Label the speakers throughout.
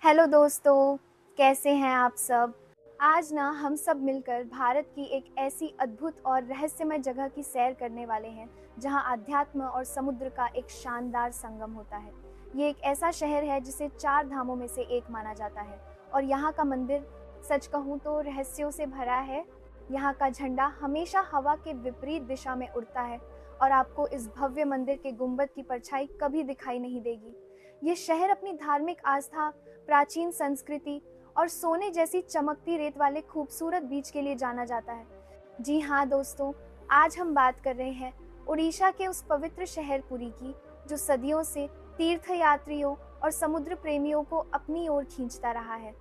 Speaker 1: Hello दोस्तों, कैसे हैं आप सब? आज ना हम सब मिलकर भारत की एक ऐसी अद्भुत और रहस्यमय जगह की सैर करने वाले हैं, जहां अध्यात्म और समुद्र का एक शानदार संगम होता है। ये एक ऐसा शहर है जिसे चार धामों में से एक माना जाता है और यहाँ का मंदिर सच कहूँ तो रहस्यों से भरा है। यहाँ का झंडा हमेशा हवा के विपरीत दिशा में उड़ता है और आपको इस भव्य मंदिर के गुंबद की परछाई कभी दिखाई नहीं देगी। ये शहर अपनी धार्मिक आस्था, प्राचीन संस्कृति और सोने जैसी चमकती रेत वाले खूबसूरत बीच के लिए जाना जाता है। जी हाँ दोस्तों, आज हम बात कर रहे हैं उड़ीसा के उस पवित्र शहर पुरी की, जो सदियों से तीर्थयात्रियों और समुद्र प्रेमियों को अपनी ओर खींचता रहा है।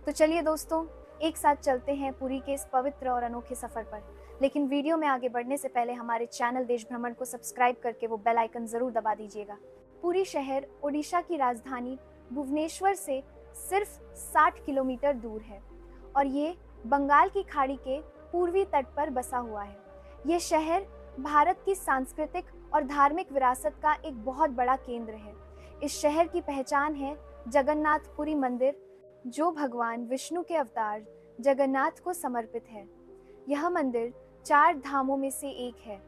Speaker 1: तो चलिए दोस्तों, एक साथ चलते हैं पुरी के इस पवित्र और अनोखे सफर पर। लेकिन वीडियो में आगे बढ़ने से पहले हमारे चैनल देश भ्रमण को सब्सक्राइब करके वो बेल आइकन जरूर दबा दीजिएगा। पुरी शहर ओडिशा की राजधानी भुवनेश्वर से सिर्फ 60 किलोमीटर दूर है और ये बंगाल की खाड़ी के पूर्वी तट पर बसा हुआ है। ये शहर भारत की सांस्कृतिक और धार्मिक विरासत का एक बहुत बड़ा केंद्र है। इस शहर की पहचान है जगन्नाथपुरी मंदिर, जो भगवान विष्णु के अवतार जगन्नाथ को समर्पित है। यह मंदिर चार धामों में से एक है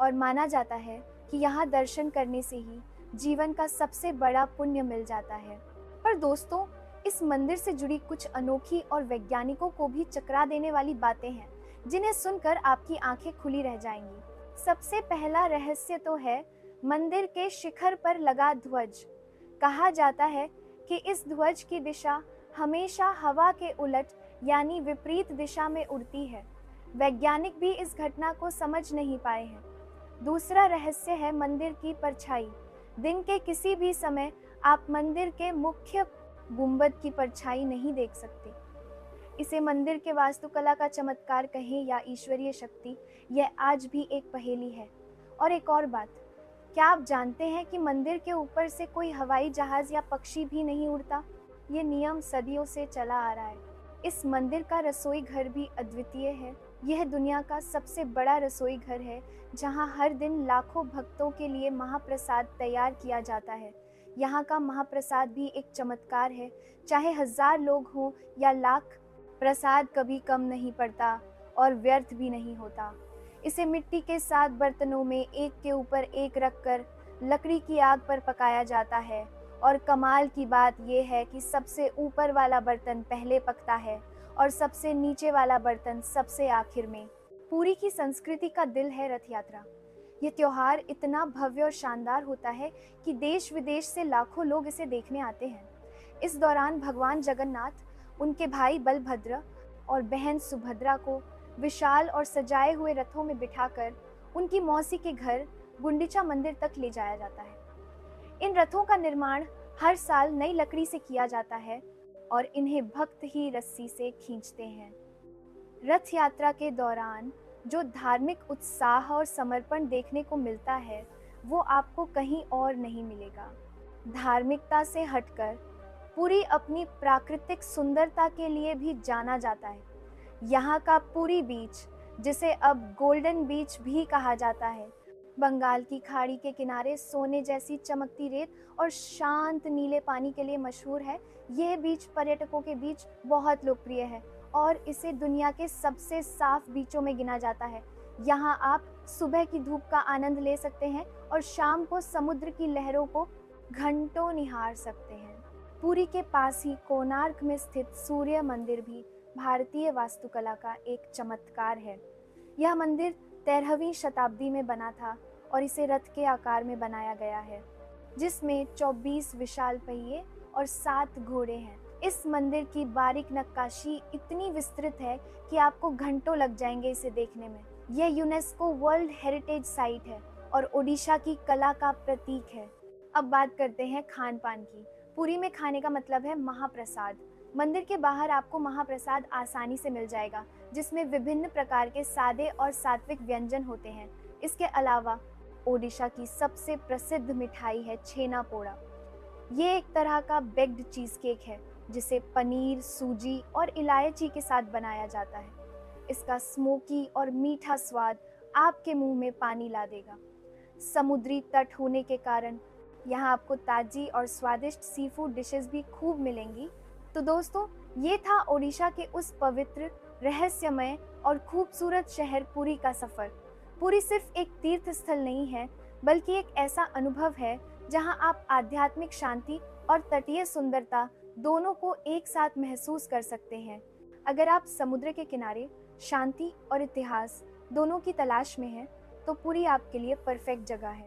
Speaker 1: और माना जाता है कि यहाँ दर्शन करने से ही जीवन का सबसे बड़ा पुण्य मिल जाता है। पर दोस्तों, इस मंदिर से जुड़ी कुछ अनोखी और वैज्ञानिकों को भी चकरा देने वाली बातें हैं, जिन्हें सुनकर आपकी आंखें खुली रह जाएंगी। सबसे पहला रहस्य तो है मंदिर के शिखर पर लगा ध्वज। कहा जाता है कि इस ध्वज की दिशा हमेशा हवा के उलट यानी विपरीत दिशा में उड़ती है। वैज्ञानिक भी इस घटना को समझ नहीं पाए हैं। दूसरा रहस्य है मंदिर की परछाई। दिन के किसी भी समय आप मंदिर के मुख्य गुंबद की परछाई नहीं देख सकते। इसे मंदिर के वास्तुकला का चमत्कार कहें या ईश्वरीय शक्ति, यह आज भी एक पहेली है। और एक और बात, क्या आप जानते हैं कि मंदिर के ऊपर से कोई हवाई जहाज या पक्षी भी नहीं उड़ता? ये नियम सदियों से चला आ रहा है। इस मंदिर का रसोई घर भी अद्वितीय है। यह दुनिया का सबसे बड़ा रसोई घर है, जहां हर दिन लाखों भक्तों के लिए महाप्रसाद तैयार किया जाता है। यहाँ का महाप्रसाद भी एक चमत्कार है। चाहे 1000 लोग हों या लाख, प्रसाद कभी कम नहीं पड़ता और व्यर्थ भी नहीं होता। इसे मिट्टी के 7 बर्तनों में एक के ऊपर एक रखकर लकड़ी की आग पर पकाया जाता है और कमाल की बात यह है कि सबसे ऊपर वाला बर्तन पहले पकता है और सबसे नीचे वाला बर्तन सबसे आखिर में। पुरी की संस्कृति का दिल है रथ यात्रा। ये त्योहार इतना भव्य और शानदार होता है कि देश विदेश से लाखों लोग इसे देखने आते हैं। इस दौरान भगवान जगन्नाथ उनके भाई बलभद्र और बहन सुभद्रा को विशाल और सजाए हुए रथों में बिठाकर उनकी मौसी के घर गुंडीचा मंदिर तक ले जाया जाता है। इन रथों का निर्माण हर साल नई लकड़ी से किया जाता है और इन्हें भक्त ही रस्सी से खींचते हैं। रथ यात्रा के दौरान जो धार्मिक उत्साह और समर्पण देखने को मिलता है, वो आपको कहीं और नहीं मिलेगा। धार्मिकता से हटकर पुरी अपनी प्राकृतिक सुंदरता के लिए भी जाना जाता है। यहाँ का पुरी बीच, जिसे अब गोल्डन बीच भी कहा जाता है, बंगाल की खाड़ी के किनारे सोने जैसी चमकती रेत और शांत नीले पानी के लिए मशहूर है। यह बीच पर्यटकों के बीच बहुत लोकप्रिय है और इसे दुनिया के सबसे साफ बीचों में गिना जाता है। यहाँ आप सुबह की धूप का आनंद ले सकते हैं और शाम को समुद्र की लहरों को घंटों निहार सकते हैं। पुरी के पास ही कोणार्क में स्थित सूर्य मंदिर भी भारतीय वास्तुकला का एक चमत्कार है। यह मंदिर 13वीं शताब्दी में बना था और इसे रथ के आकार में बनाया गया है, जिसमें 24 विशाल पहिए और 7 घोड़े हैं। इस मंदिर की बारीक नक्काशी इतनी विस्तृत है कि आपको घंटों लग जाएंगे इसे देखने में। यह यूनेस्को वर्ल्ड हेरिटेज साइट है और ओडिशा की कला का प्रतीक है। अब बात करते हैं खान पान की। पुरी में खाने का मतलब है महाप्रसाद। मंदिर के बाहर आपको महाप्रसाद आसानी से मिल जाएगा, जिसमें विभिन्न प्रकार के सादे और सात्विक व्यंजन होते हैं। इसके अलावा ओडिशा की सबसे प्रसिद्ध मिठाई है छेना पोड़ा। ये एक तरह का बेक्ड चीज केक है, जिसे पनीर, सूजी और इलायची के साथ बनाया जाता है। इसका स्मोकी और मीठा स्वाद आपके मुंह में पानी ला देगा। समुद्री तट होने के कारण यहाँ आपको ताजी और स्वादिष्ट सी फूड डिशेस भी खूब मिलेंगी, तो दोस्तों, ये था ओडिशा के उस पवित्र, रहस्यमय और खूबसूरत शहर पुरी का सफर। पुरी सिर्फ एक तीर्थ स्थल नहीं है, बल्कि एक ऐसा अनुभव है जहां आप आध्यात्मिक शांति और तटीय सुंदरता दोनों को एक साथ महसूस कर सकते हैं। अगर आप समुद्र के किनारे शांति और इतिहास दोनों की तलाश में हैं, तो पुरी आपके लिए परफेक्ट जगह है।